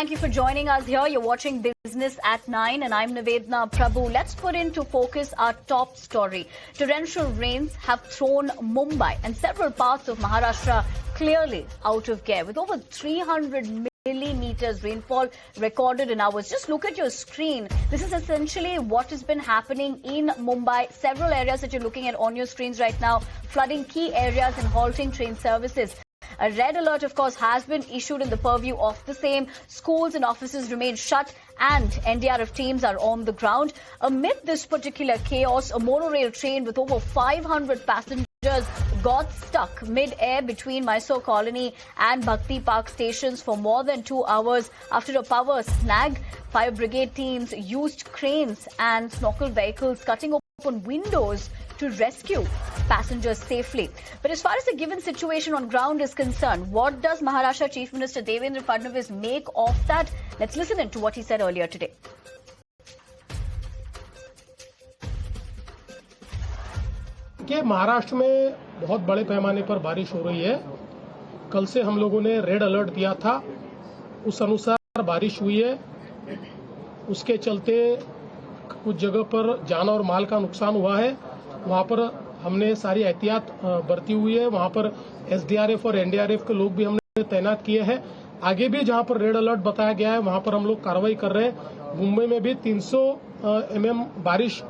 thank you for joining us here. You're watching Business at 9 and I'm Nivedna Prabhu. Let's put into focus our top story. Torrential rains have thrown Mumbai and several parts of Maharashtra clearly out of gear, with over 300 millimeters rainfall recorded in hours. Just look at your screen. This is essentially what has been happening in Mumbai. Several areas that you're looking at on your screens right now, flooding key areas and halting train services. A red alert, of course, has been issued in the purview of the same. Schools and offices remain shut and NDRF teams are on the ground. Amid this particular chaos, a monorail train with over 500 passengers got stuck mid-air between Mysore Colony and Bhakti Park stations for more than 2 hours after a power snag. Fire brigade teams used cranes and snorkel vehicles, cutting open windows to rescue passengers safely. But as far as the given situation on ground is concerned, what does Maharashtra Chief Minister Devendra Fadnavis make of that? Let's listen in to what he said earlier today. कि महाराष्ट्र में बहुत बड़े पैमाने पर बारिश हो रही है। कल से हम लोगों ने रेड अलर्ट दिया था, उस अनुसार बारिश हुई है। उसके चलते कुछ जगह पर जान और माल का नुकसान हुआ है। वहां पर हमने सारी एहतियात बरती हुई है। वहां पर एसडीआरएफ और एनडीआरएफ के लोग भी हमने तैनात किए हैं। आगे भी जहां पर रेड अलर्ट बताया गया है वहां पर हम लोग कार्रवाई कर रहे हैं। मुंबई में भी 300 mm बारिश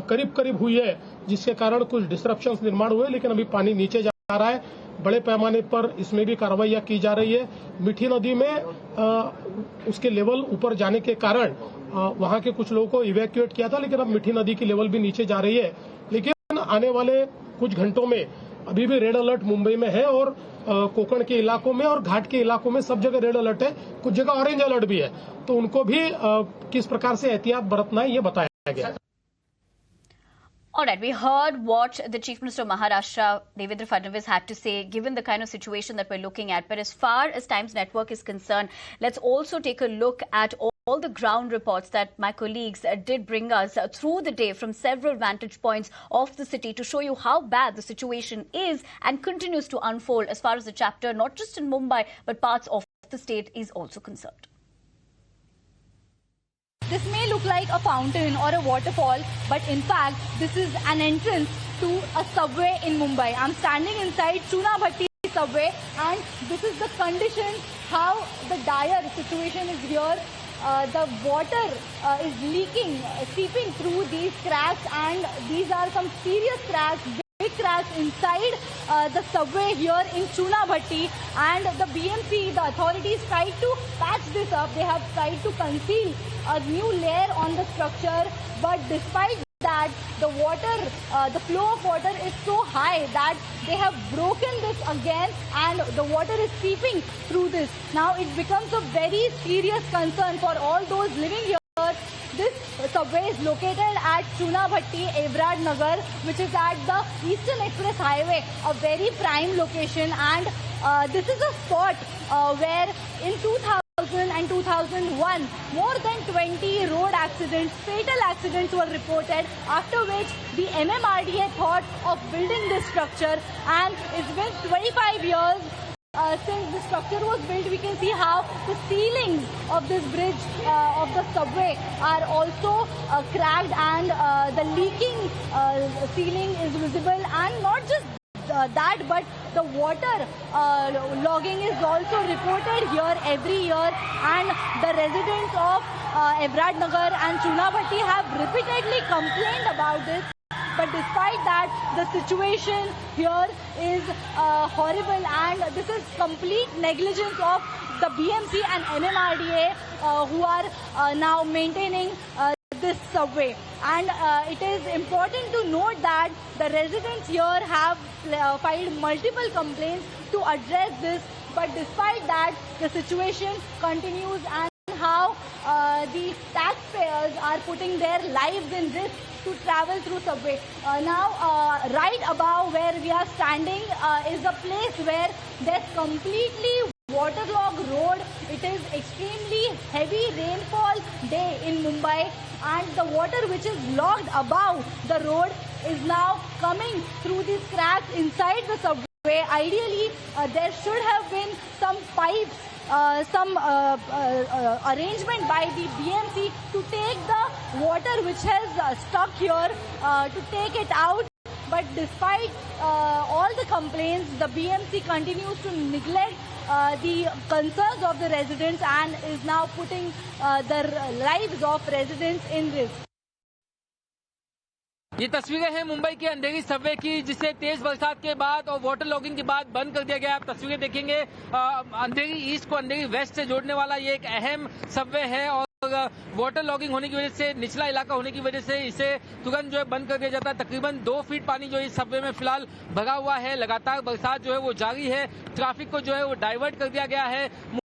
करीब करीब हुई है, जिसके कारण कुछ डिस्ट्रप्शंस निर्माण हुए, लेकिन अभी पानी नीचे जा रहा है। बड़े पैमाने पर इसमें भी कार्रवाइयां की जा रही है। मीठी नदी में उसके लेवल ऊपर जाने के कारण वहां के कुछ लोगों को इवैक्यूएट किया था, लेकिन अब मीठी नदी की लेवल भी नीचे जा रही है। लेकिन आने वाले कुछ घंटों में अभी भी रेड अलर्ट मुंबई में है और कोकण के इलाकों में और घाट के इलाकों में सब जगह रेड अलर्ट है। कुछ जगह ऑरेंज अलर्ट भी है, तो उनको भी किस प्रकार से एहतियात बरतना है ये बताया गया। All right, we heard what the Chief Minister of Maharashtra, Devendra Fadnavis, had to say, given the kind of situation that we're looking at. But as far as Times Network is concerned, let's also take a look at all the ground reports that my colleagues did bring us through the day from several vantage points of the city to show you how bad the situation is and continues to unfold as far as the chapter, not just in Mumbai, but parts of the state is also concerned. This may look like a fountain or a waterfall, but in fact, this is an entrance to a subway in Mumbai. I'm standing inside Chuna Bhatti subway, and this is the condition, how the dire situation is here. The water is leaking, seeping through these cracks, and these are some serious cracks. Big cracks inside the subway here in Chuna Bhatti, and the BMC, the authorities tried to patch this up. They have tried to conceal a new layer on the structure, but despite that, the water, the flow of water is so high that they have broken this again, and the water is seeping through this. Now it becomes a very serious concern for all those living here. This subway is located at Chuna Bhatti, Evrad Nagar, which is at the Eastern Express Highway, a very prime location. And this is a spot where in 2000 and 2001, more than 20 road accidents, fatal accidents were reported, after which the MMRDA thought of building this structure. And it's been 25 years since the structure was built. We can see how the ceilings of this bridge of the subway are also cracked, and the leaking ceiling is visible. And not just that, but the water logging is also reported here every year, and the residents of Evrad Nagar and Chuna Bhatti have repeatedly complained about this. But despite that, the situation here is horrible, and this is complete negligence of the BMC and MMRDA who are now maintaining this subway. And it is important to note that the residents here have filed multiple complaints to address this, but despite that, the situation continues, and how the taxpayers are putting their lives in risk to travel through subway. Now, right above where we are standing is a place where there's completely waterlogged road. It is extremely heavy rainfall day in Mumbai, and the water which is logged above the road is now coming through these cracks inside the subway. Ideally, there should have been some pipes some arrangement by the BMC to take the water which has stuck here, to take it out. But despite all the complaints, the BMC continues to neglect the concerns of the residents and is now putting the lives of residents in risk. ये तस्वीरें हैं मुंबई के अंधेरी Subway की, जिसे तेज बरसात के बाद और वाटर लॉगिंग के बाद बंद कर दिया गया। आप तस्वीरें देखेंगे, अंधेरी ईस्ट को अंधेरी वेस्ट से जोड़ने वाला ये एक अहम सबवे है और वाटर लॉगिंग होने की वजह से, निचला इलाका होने की वजह से इसे तुरंत जो है बंद कर दिया जाता है। तकरीबन 2 फीट पानी जो इस सबवे में फिलहाल भरा हुआ है। लगातार बरसात जो है वो जारी है। ट्रैफिक को जो है वो डाइवर्ट कर दिया गया है।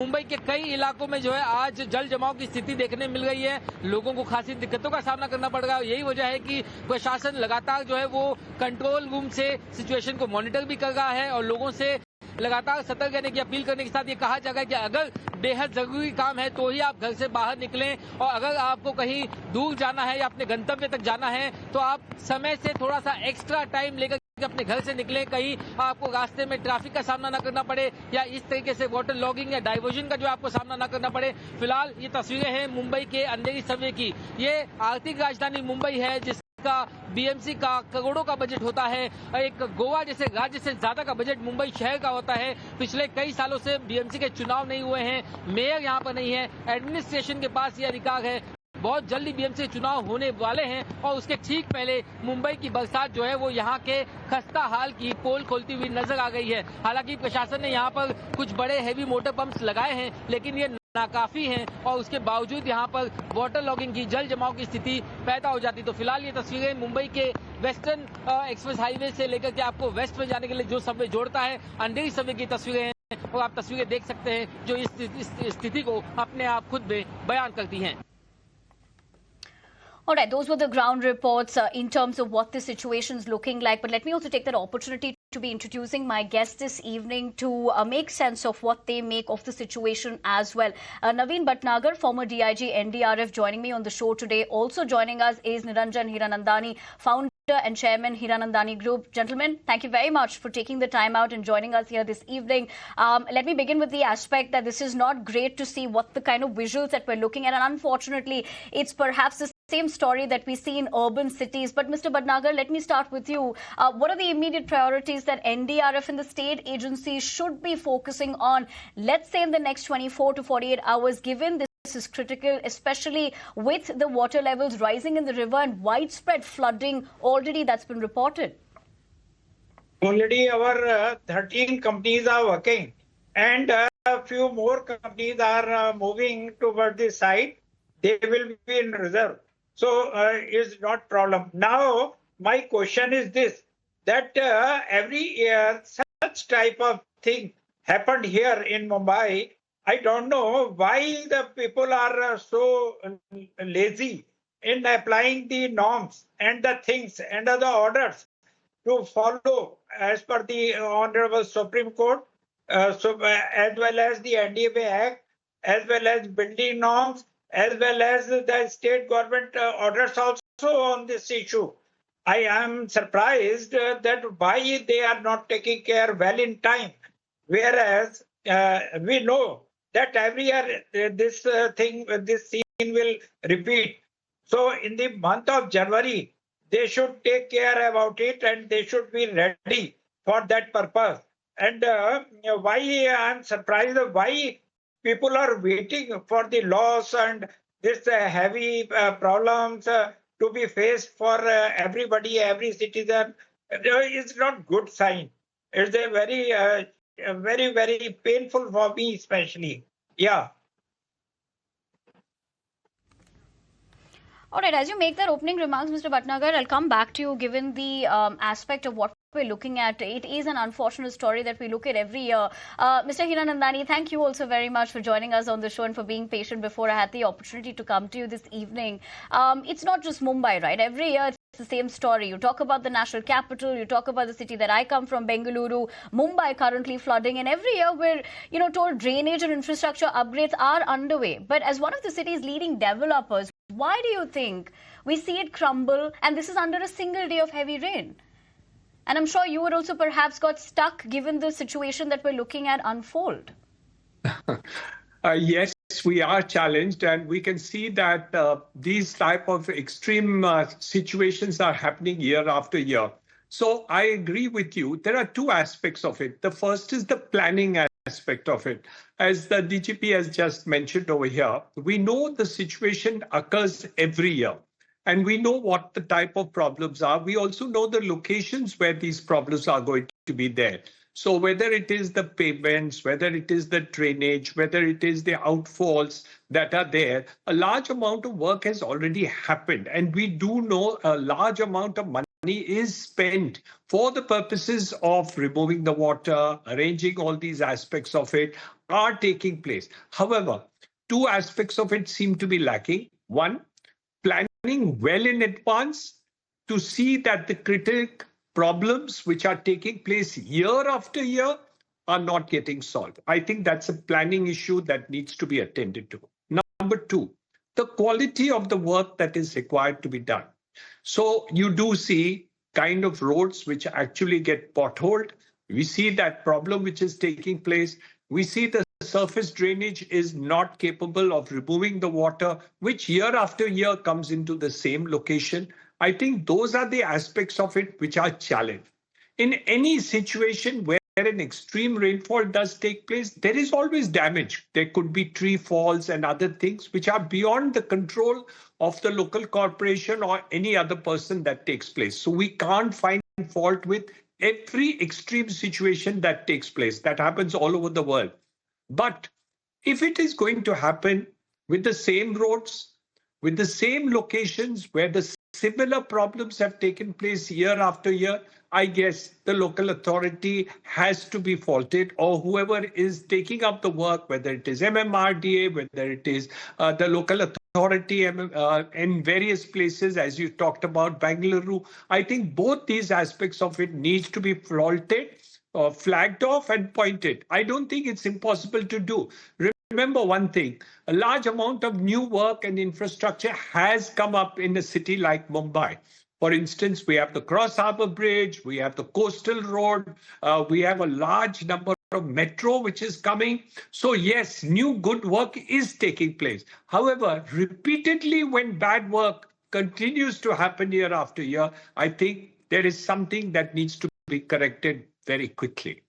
मुंबई के कई इलाकों में जो है आज जल जमाव की स्थिति देखने मिल रही है। लोगों को खासी दिक्कतों का सामना करना पड़ रहा है। यही वजह है कि प्रशासन लगातार जो है वो कंट्रोल रूम से सिचुएशन को मॉनिटर भी कर रहा है और लोगों से लगातार सतर्क रहने की अपील करने के साथ ये कहा जा रहा है कि अगर बेहद जरूरी काम है तो ही आप घर से बाहर निकलें, और अगर आपको कहीं दूर जाना है या अपने गंतव्य तक जाना है तो आप समय से थोड़ा सा एक्स्ट्रा टाइम लेकर अपने घर से निकलें। कहीं आपको रास्ते में ट्रैफिक का सामना न करना पड़े या इस तरीके से वाटर लॉगिंग या डाइवर्जन का जो आपको सामना न करना पड़े। फिलहाल ये तस्वीरें हैं मुंबई के अंधेरी सबवे की। ये आर्थिक राजधानी मुंबई है जिसका बीएमसी का करोड़ों का बजट होता है। एक गोवा जैसे राज्य से ज्यादा का बजट मुंबई शहर का होता है। पिछले कई सालों से बीएमसी के चुनाव नहीं हुए हैं, मेयर यहाँ पर नहीं है, एडमिनिस्ट्रेशन के पास ये अधिकार है। बहुत जल्दी बीएमसी चुनाव होने वाले हैं और उसके ठीक पहले मुंबई की बरसात जो है वो यहाँ के खस्ता हाल की पोल खोलती हुई नजर आ गई है। हालांकि प्रशासन ने यहाँ पर कुछ बड़े हेवी मोटर पंप्स लगाए हैं, लेकिन ये नाकाफी हैं और उसके बावजूद यहाँ पर वाटर लॉगिंग की, जल जमाव की स्थिति पैदा हो जाती। तो फिलहाल ये तस्वीरें मुंबई के वेस्टर्न एक्सप्रेस हाईवे से लेकर के आपको वेस्ट में जाने के लिए जो सबवे जोड़ता है, अंधेरी सबवे की तस्वीरें हैं और आप तस्वीरें देख सकते हैं जो इस स्थिति को अपने आप खुद में बयान करती हैं। All right, those were the ground reports in terms of what the situation is looking like. But let me also take that opportunity to be introducing my guests this evening to make sense of what they make of the situation as well. Naveen Bhatnagar, former DIG NDRF, joining me on the show today. Also joining us is Niranjan Hiranandani, founder and chairman, Hiranandani Group. Gentlemen, thank you very much for taking the time out and joining us here this evening. Let me begin with the aspect that this is not great to see what the kind of visuals that we're looking at. And unfortunately, it's perhaps the same story that we see in urban cities. But Mr. Bhatnagar, let me start with you. What are the immediate priorities that NDRF and the state agencies should be focusing on, let's say in the next 24 to 48 hours, given this is critical, especially with the water levels rising in the river and widespread flooding already that's been reported? Already our 13 companies are working and a few more companies are moving toward the side. They will be in reserve. So it's not problem. Now, my question is this, that every year such type of thing happened here in Mumbai. I don't know why the people are so lazy in applying the norms and the things and the orders to follow as per the Honorable Supreme Court, as well as the NDRF Act, as well as building norms, as well as the state government orders also on this issue. I am surprised that why they are not taking care well in time, whereas we know that every year this scene will repeat. So in the month of January, they should take care about it and they should be ready for that purpose. And why I am surprised why people are waiting for the loss and this heavy problems to be faced for everybody, every citizen. It's not good sign. It's a very, very painful for me especially. Yeah. All right, as you make that opening remarks, Mr. Bhatnagar, I'll come back to you given the aspect of what we're looking at. It is an unfortunate story that we look at every year. Mr. Hiranandani, thank you also very much for joining us on the show and for being patient before I had the opportunity to come to you this evening. It's not just Mumbai, right? Every year it's the same story. You talk about the national capital, you talk about the city that I come from, Bengaluru, Mumbai currently flooding, and every year we're, told drainage and infrastructure upgrades are underway. But as one of the city's leading developers, why do you think we see it crumble, and this is under a single day of heavy rain? And I'm sure you would also perhaps got stuck given the situation that we're looking at unfold. Yes, we are challenged, and we can see that these type of extreme situations are happening year after year. So I agree with you. There are two aspects of it. The first is the planning aspect of it. As the DGP has just mentioned over here, we know the situation occurs every year. And we know what the type of problems are. We also know the locations where these problems are going to be there. So whether it is the pavements, whether it is the drainage, whether it is the outfalls that are there, a large amount of work has already happened. And we do know a large amount of money is spent for the purposes of removing the water, arranging all these aspects of it are taking place. However, two aspects of it seem to be lacking. One, planning well in advance to see that the critical problems which are taking place year after year are not getting solved. I think that's a planning issue that needs to be attended to. Number two, the quality of the work that is required to be done. So you do see kind of roads which actually get potholed. We see that problem which is taking place. We see the surface drainage is not capable of removing the water, which year after year comes into the same location. I think those are the aspects of it which are challenged. In any situation where an extreme rainfall does take place, there is always damage. There could be tree falls and other things which are beyond the control of the local corporation or any other person that takes place. So we can't find fault with every extreme situation that takes place. That happens all over the world. But if it is going to happen with the same roads, with the same locations where the similar problems have taken place year after year, I guess the local authority has to be faulted, or whoever is taking up the work, whether it is MMRDA, whether it is the local authority in various places, as you talked about, Bengaluru. I think both these aspects of it needs to be faulted, flagged off and pointed. I don't think it's impossible to do. Remember one thing, a large amount of new work and infrastructure has come up in a city like Mumbai. For instance, we have the Cross Harbour Bridge, we have the Coastal Road, we have a large number of metro which is coming. So yes, new good work is taking place. However, repeatedly when bad work continues to happen year after year, I think there is something that needs to be corrected very quickly.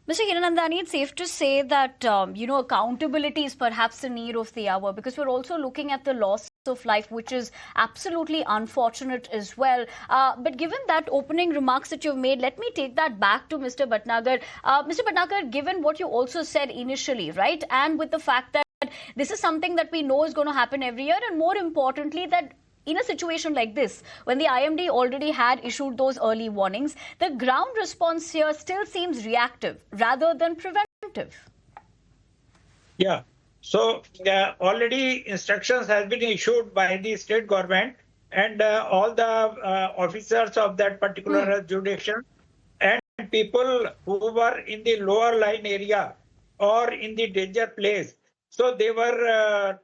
Mr. Hiranandani, it's safe to say that, accountability is perhaps the need of the hour, because we're also looking at the loss of life, which is absolutely unfortunate as well. But given that opening remarks that you've made, let me take that back to Mr. Bhatnagar. Mr. Bhatnagar, given what you also said initially, right, and with the fact that this is something that we know is going to happen every year, and more importantly, that in a situation like this, when the IMD already had issued those early warnings, the ground response here still seems reactive rather than preventive. Yeah. So already instructions have been issued by the state government and all the officers of that particular jurisdiction and people who were in the lower line area or in the danger place. So they were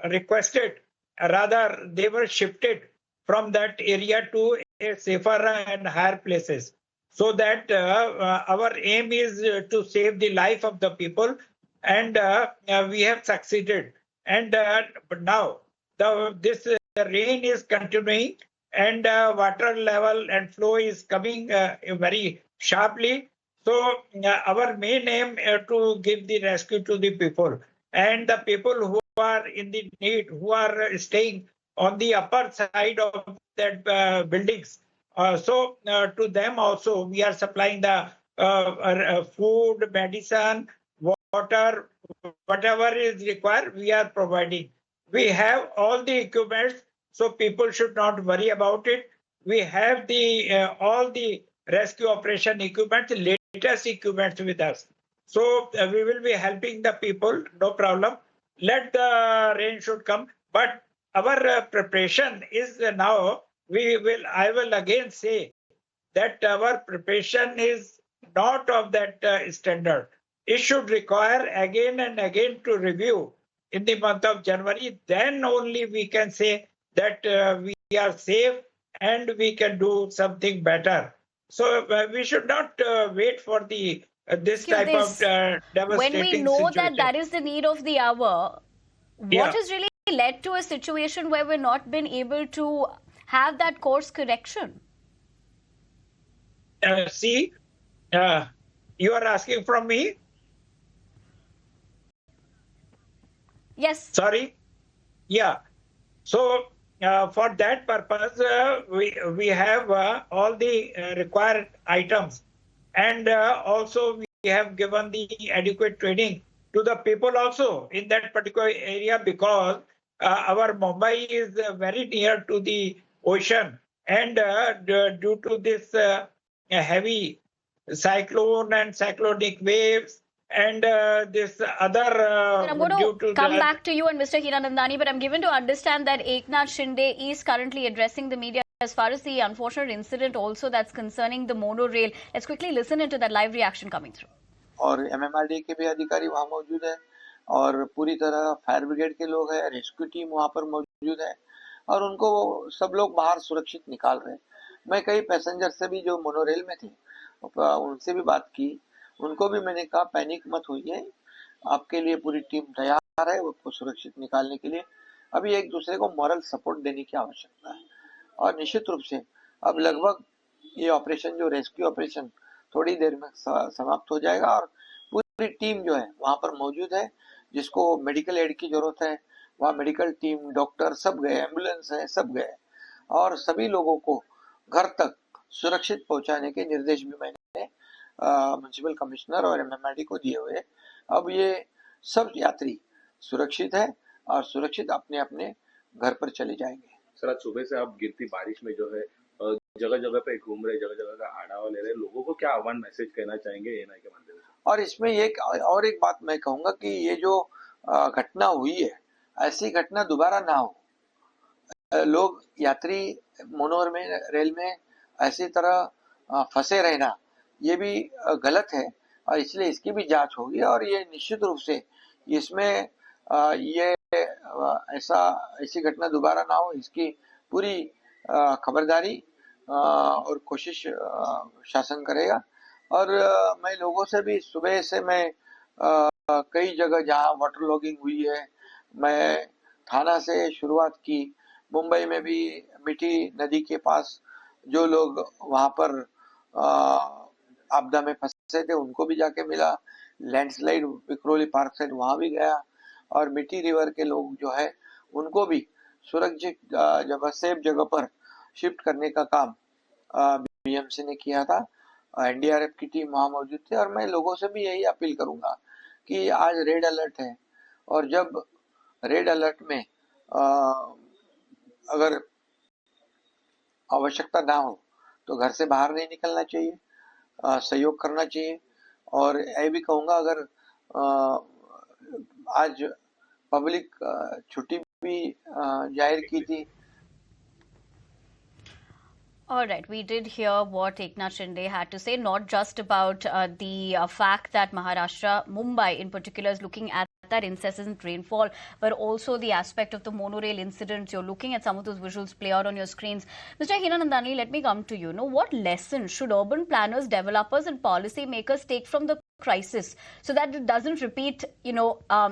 requested, rather they were shifted from that area to a safer and higher places. So that our aim is to save the life of the people, and we have succeeded. And but now this rain is continuing, and water level and flow is coming very sharply. So our main aim is to give the rescue to the people, and the people who are in the need, who are staying on the upper side of that buildings. So to them also we are supplying the food, medicine, water, whatever is required, we are providing. We have all the equipment, so people should not worry about it. We have the all the rescue operation equipment, latest equipment with us. So we will be helping the people, no problem. Let the rain should come, but our preparation is now. I will again say that our preparation is not of that standard. It should require again and again to review in the month of January. Then only we can say that we are safe and we can do something better. So we should not wait for the this Excuse type this. of devastating When we know situation. that that is the need of the hour, what Yeah. has really led to a situation where we're not been able to have that course correction? See, you are asking from me? Yes. Sorry? Yeah. So for that purpose, we have all the required items, and also we have given the adequate training to the people also in that particular area, because our Mumbai is very near to the ocean, and due to this heavy cyclone and cyclonic waves and this other I'm going due to to come the back to you and Mr. Hiranandani, but I'm given to understand that Eknath Shinde is currently addressing the media as far as the unfortunate incident also that's concerning the monorail. Let's quickly listen into that live reaction coming through. और MMRD के भी अधिकारी वहाँ मौजूद है और पूरी तरह फायर ब्रिगेड के लोग हैं, रेस्क्यू टीम वहाँ पर मौजूद है और उनको सब लोग बाहर सुरक्षित निकाल रहे हैं। मैं कई पैसेंजर से भी जो मोनोरेल में थे उनसे भी बात की, उनको भी मैंने कहा पैनिक मत होइए, आपके लिए पूरी टीम तैयार है उसको सुरक्षित निकालने के लिए। अभी एक दूसरे को मॉरल सपोर्ट देने की आवश्यकता है और निश्चित रूप से अब लगभग ये ऑपरेशन जो रेस्क्यू ऑपरेशन थोड़ी देर में समाप्त हो जाएगा और पूरी टीम जो है वहां पर मौजूद है। जिसको मेडिकल एड की जरूरत है वहाँ मेडिकल टीम, डॉक्टर सब गए, एम्बुलेंस है सब गए और सभी लोगों को घर तक सुरक्षित पहुंचाने के निर्देश भी मैंने म्युनिसिपल कमिश्नर और एमएमआरडी को दिए हुए। अब ये सब यात्री सुरक्षित है और सुरक्षित अपने अपने घर पर चले जाएंगे। सर, आज सुबह से आप गिरती बारिश में जो है जगह जगह पे घूम रहे, जगह जगह का आढ़ावा ले रहे, लोगों को क्या आह्वान मैसेज कहना चाहेंगे एएनआई के माध्यम से? और इसमें एक बात मैं कहूंगा कि ये जो घटना हुई है ऐसी घटना दोबारा ना हो। लोग यात्री मोनोरेल में ऐसी तरह फंसे रहना ये भी गलत है और इसलिए इसकी भी जांच होगी और ये निश्चित रूप से इसमें ये ऐसी घटना दोबारा ना हो इसकी पूरी खबरदारी और कोशिश शासन करेगा। और मैं लोगों से भी सुबह से मैं कई जगह जहां वाटर लॉगिंग हुई है मैं थाना से शुरुआत की, मुंबई में भी मीठी नदी के पास जो लोग वहां पर आपदा में फंसे थे उनको भी जाके मिला, लैंडस्लाइड विक्रोली पार्क साइड वहां भी गया और मिठी रिवर के लोग जो है उनको भी सुरक्षित जगह सेफ जगह पर शिफ्ट करने का काम बीएमसी ने किया था। एनडीआरएफ की टीम वहां मौजूद थी और मैं लोगों से भी यही अपील करूंगा कि आज रेड अलर्ट है और जब रेड अलर्ट में अगर आवश्यकता ना हो तो घर से बाहर नहीं निकलना चाहिए, सहयोग करना चाहिए। और ये भी कहूंगा अगर आज पब्लिक छुट्टी भी जाहिर की थी। All right, we did hear what Eknath Shinde had to say, not just about the fact that Maharashtra, Mumbai in particular, is looking at that incessant rainfall, but also the aspect of the monorail incident. You're looking at some of those visuals play out on your screens. Mr. Hiranandani, let me come to you. Now, what lessons should urban planners, developers and policy makers take from the crisis so that it doesn't repeat,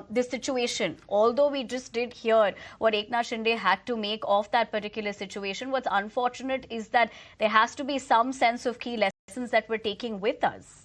this situation? Although we just did hear what Eknath Shinde had to make of that particular situation, what's unfortunate is that there has to be some sense of key lessons that we're taking with us.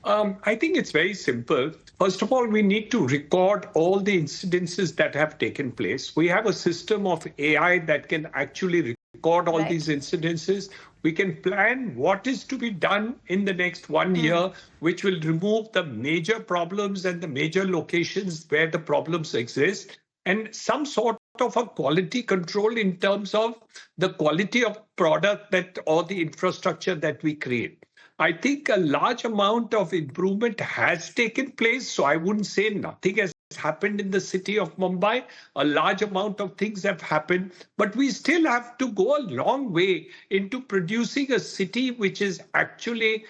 I think it's very simple. First of all, we need to record all the incidences that have taken place. We have a system of AI that can actually record all these incidences. We can plan what is to be done in the next 1 year, which will remove the major problems and the major locations where the problems exist, and some sort of a quality control in terms of the quality of product that or the infrastructure that we create. I think a large amount of improvement has taken place. So I wouldn't say nothing has happened in the city of Mumbai. A large amount of things have happened, but we still have to go a long way into producing a city which is actually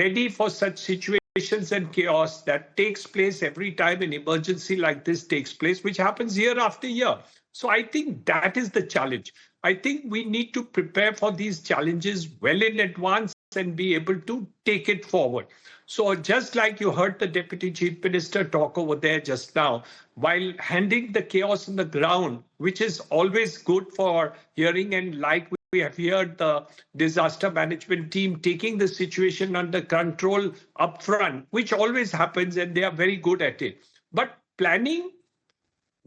ready for such situations and chaos that takes place every time an emergency like this takes place, which happens year after year. So I think that is the challenge. I think we need to prepare for these challenges well in advance and be able to take it forward. So just like you heard the Deputy Chief Minister talk over there just now, while handling the chaos on the ground, which is always good for hearing, and like we have heard the disaster management team taking the situation under control up front, which always happens, and they are very good at it. But planning,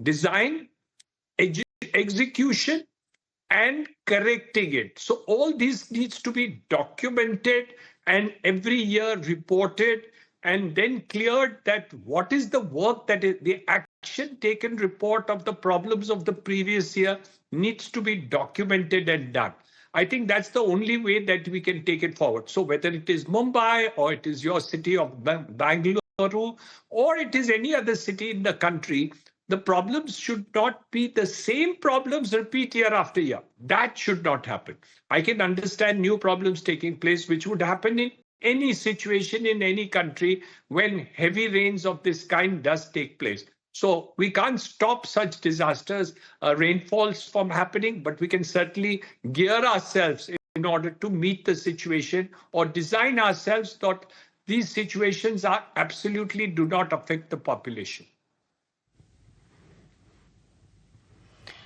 design, execution, and correcting it. So all this needs to be documented and every year reported and then cleared that what is the work that is the action taken report of the problems of the previous year needs to be documented and done. I think that's the only way that we can take it forward. So whether it is Mumbai or it is your city of Bangalore or it is any other city in the country, the problems should not be the same problems repeat year after year. That should not happen. I can understand new problems taking place, which would happen in any situation in any country when heavy rains of this kind does take place. So we can't stop such disasters, rainfalls from happening, but we can certainly gear ourselves in order to meet the situation or design ourselves that these situations are absolutely do not affect the population.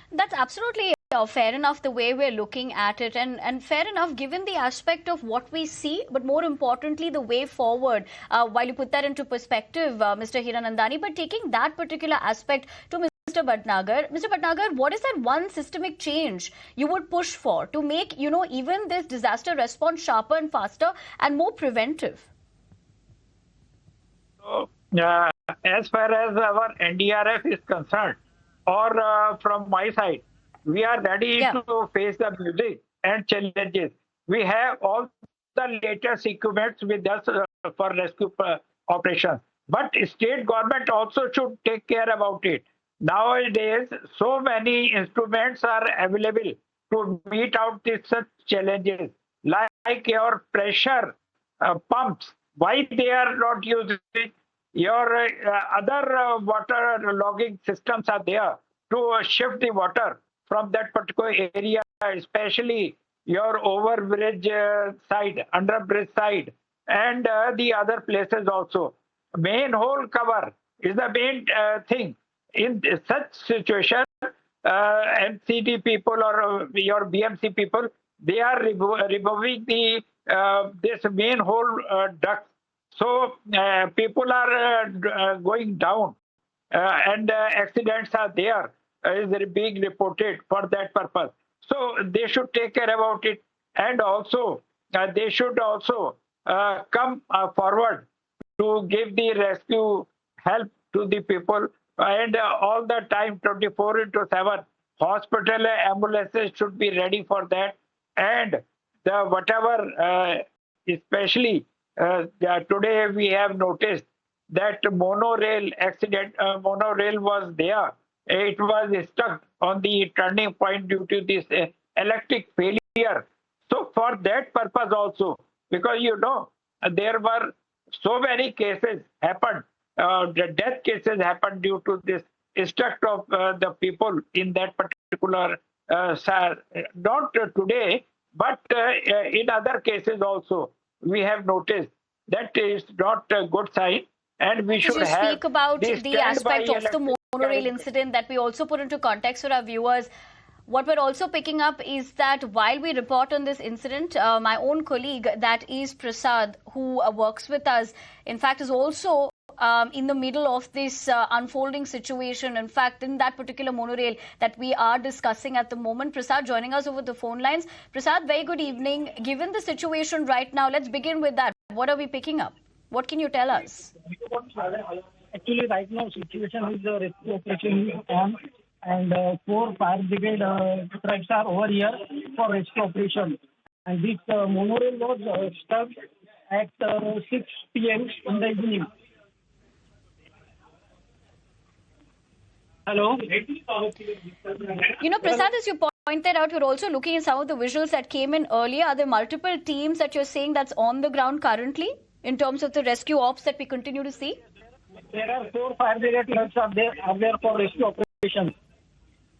That's absolutely fair enough the way we're looking at it, and fair enough given the aspect of what we see, but more importantly the way forward. While you put that into perspective, Mr. Hiranandani, but taking that particular aspect to Mr. Bhatnagar, what is that one systemic change you would push for to make, even this disaster response sharper and faster and more preventive? So, as far as our NDRF is concerned, or from my side, we are ready to face the music and challenges. We have all the latest equipment with us for rescue operations. But state government also should take care about it. Nowadays, so many instruments are available to meet out these such challenges, like your pressure pumps. Why they are not using it? Your other water logging systems are there to shift the water from that particular area, especially your overbridge side, underbridge side, and the other places also. Manhole cover is the main thing. In such situation, MCD people or your BMC people, they are removing the this manhole duct. So people are going down and accidents are there, is being reported for that purpose. So they should take care about it, and also they should also come forward to give the rescue help to the people, and all the time 24/7 hospital ambulances should be ready for that, and the whatever especially today we have noticed that monorail accident, monorail was there. It was stuck on the turning point due to this electric failure. So for that purpose also, because there were so many cases happened, the death cases happened due to this stuck of the people in that particular, not today, but in other cases also. We have noticed that is not a good sign, and we should have. You speak about the aspect of the monorail incident that we also put into context for our viewers. What we're also picking up is that while we report on this incident, my own colleague, that is Prasad, who works with us, in fact, is also in the middle of this unfolding situation. In fact, in that particular monorail that we are discussing at the moment. Prasad joining us over the phone lines. Prasad, very good evening. Given the situation right now, let's begin with that. What are we picking up? What can you tell us? Actually, right now, situation is rescue operation on, and 4 fire brigade trucks are over here for rescue operation. And this monorail was stuck at 6 p.m. in the evening. Hello? Prasad, as you pointed out, you're also looking at some of the visuals that came in earlier. Are there multiple teams that you're saying that's on the ground currently in terms of the rescue ops that we continue to see? There are 4 fire brigade trucks are there for rescue operations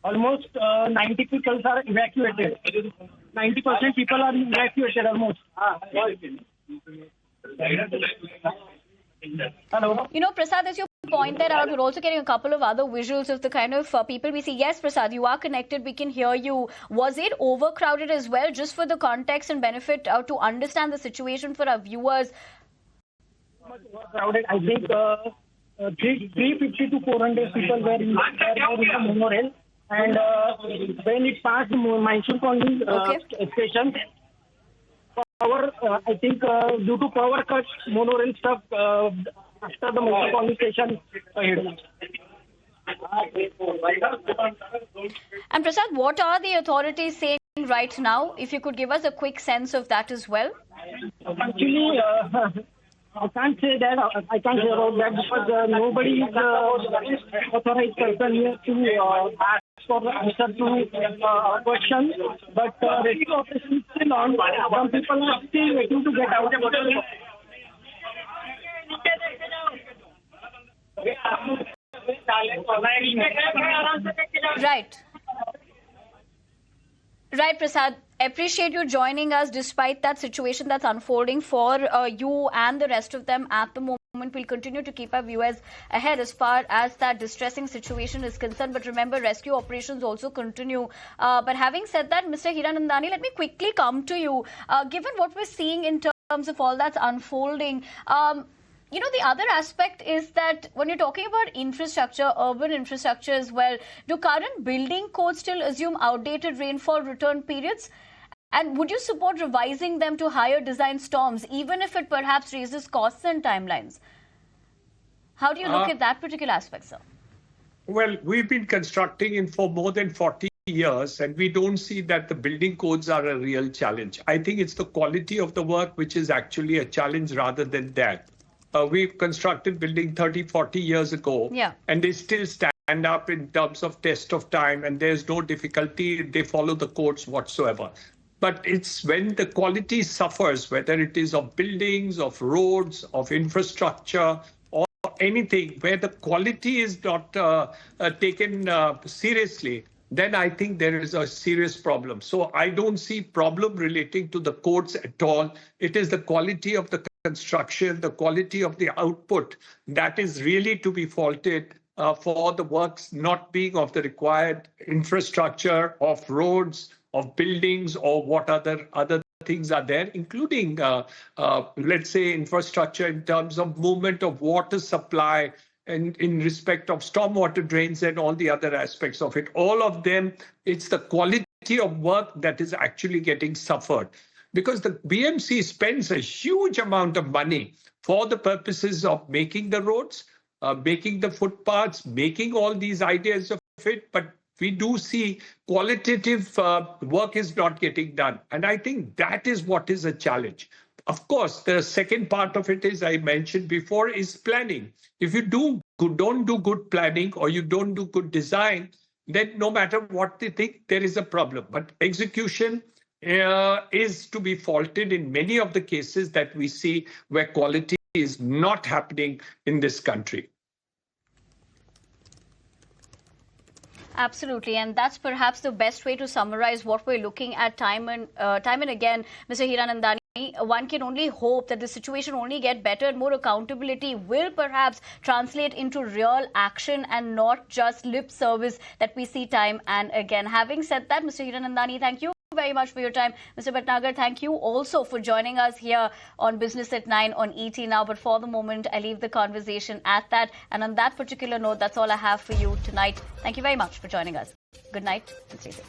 almost 90 people are evacuated. 90% people are evacuated almost. Hello. You know, Prasad, as you pointed out, we're also getting a couple of other visuals of the kind of people we see. Yes, Prasad, you are connected. We can hear you. Was it overcrowded as well? Just for the context and benefit to understand the situation for our viewers. Overcrowded. I think 350 to 400 people were in the monorail. And when it passed Mysore Colony station, I think due to power cuts, monorail stuff after the Mysore Colony station. And Prasad, what are the authorities saying right now? If you could give us a quick sense of that as well. Actually, I can't say that. I can't say about that because nobody is authorized person here to ask for the answer to questions. But rescue operation is still on. Some people are still waiting to get out. Right, Prasad. Appreciate you joining us despite that situation that's unfolding for you and the rest of them at the moment. We'll continue to keep our viewers ahead as far as that distressing situation is concerned. But remember, rescue operations also continue. But having said that, Mr. Hiranandani, let me quickly come to you. Given what we're seeing in terms of all that's unfolding, you know, the other aspect is that when you're talking about infrastructure, urban infrastructure as well, do current building codes still assume outdated rainfall return periods? And would you support revising them to higher design storms, even if it perhaps raises costs and timelines? How do you look at that particular aspect, sir? Well, we've been constructing in for more than 40 years, and we don't see that the building codes are a real challenge. I think it's the quality of the work which is actually a challenge rather than that. We've constructed building 30, 40 years ago, and they still stand up in terms of test of time, and there's no difficulty. They follow the codes whatsoever. But it's when the quality suffers, whether it is of buildings, of roads, of infrastructure, or anything, where the quality is not taken seriously, then I think there is a serious problem. So I don't see problem relating to the codes at all. It is the quality of the construction, the quality of the output that is really to be faulted for the works not being of the required infrastructure, of roads, of buildings, or what other things are there, including, let's say, infrastructure in terms of movement of water supply and in respect of stormwater drains and all the other aspects of it. All of them, it's the quality of work that is actually getting suffered. Because the BMC spends a huge amount of money for the purposes of making the roads, making the footpaths, making all these ideas of it, but we do see qualitative work is not getting done. And I think that is what is a challenge. Of course, the second part of it is, I mentioned before, is planning. If you don't do good planning or you don't do good design, then no matter what they think, there is a problem. But execution is to be faulted in many of the cases that we see where quality is not happening in this country. Absolutely, and that's perhaps the best way to summarize what we're looking at time and again, Mr. Hiranandani. One can only hope that the situation only get better and more accountability will perhaps translate into real action and not just lip service that we see time and again. Having said that, Mr. Hiranandani, thank you very much for your time. Mr. Bhatnagar, thank you also for joining us here on Business at 9 on ET Now. But for the moment, I leave the conversation at that. And on that particular note, that's all I have for you tonight. Thank you very much for joining us. Good night and stay safe.